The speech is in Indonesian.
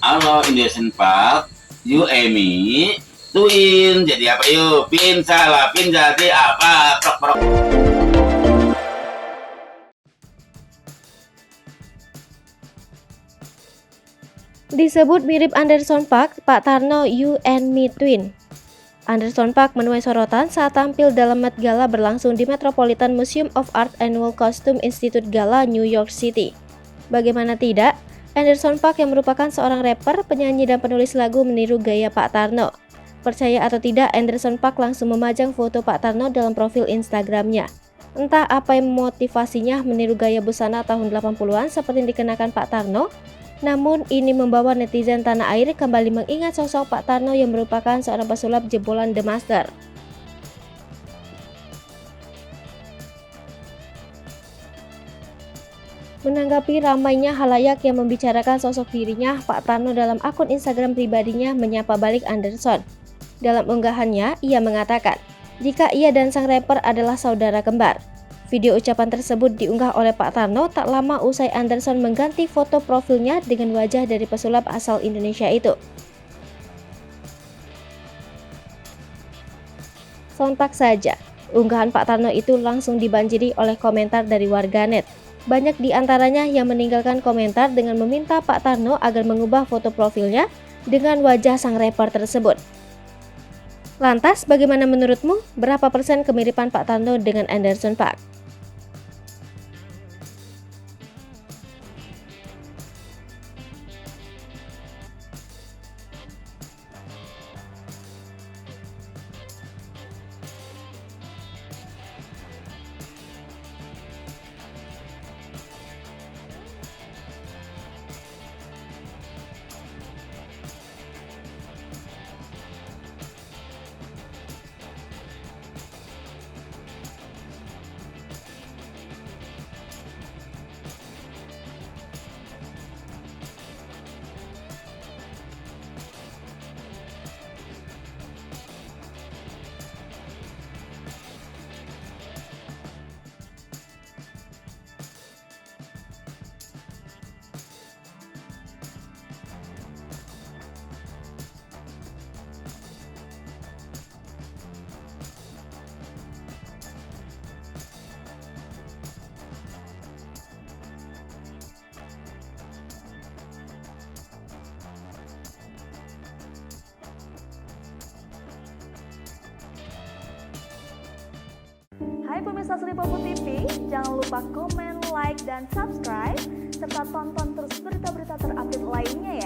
Halo Indonesian Park, you Amy, Twin, jadi apa yuk? Pin salah, pin jadi apa? Prok prok. Disebut mirip Anderson .Paak, Pak Tarno You and Me Twin. Anderson .Paak menuai sorotan saat tampil dalam Met Gala berlangsung di Metropolitan Museum of Art Annual Costume Institute Gala, New York City. Bagaimana tidak, Anderson .Paak yang merupakan seorang rapper, penyanyi dan penulis lagu meniru gaya Pak Tarno. Percaya atau tidak, Anderson .Paak langsung memajang foto Pak Tarno dalam profil Instagramnya. Entah apa yang memotivasinya meniru gaya busana tahun 80-an seperti yang dikenakan Pak Tarno, namun ini membawa netizen tanah air kembali mengingat sosok Pak Tarno yang merupakan seorang pesulap jebolan The Master. Menanggapi ramainya halayak yang membicarakan sosok dirinya, Pak Tarno dalam akun Instagram pribadinya menyapa balik Anderson. Dalam unggahannya, ia mengatakan, jika ia dan sang rapper adalah saudara kembar. Video ucapan tersebut diunggah oleh Pak Tarno tak lama usai Anderson mengganti foto profilnya dengan wajah dari pesulap asal Indonesia itu. Sontak saja, unggahan Pak Tarno itu langsung dibanjiri oleh komentar dari warganet. Banyak di antaranya yang meninggalkan komentar dengan meminta Pak Tarno agar mengubah foto profilnya dengan wajah sang rapper tersebut. Lantas, bagaimana menurutmu? Berapa persen kemiripan Pak Tarno dengan Anderson .Paak? Hai pemirsa Selipopo TV, jangan lupa komen, like, dan subscribe, serta tonton terus berita-berita terupdate lainnya ya.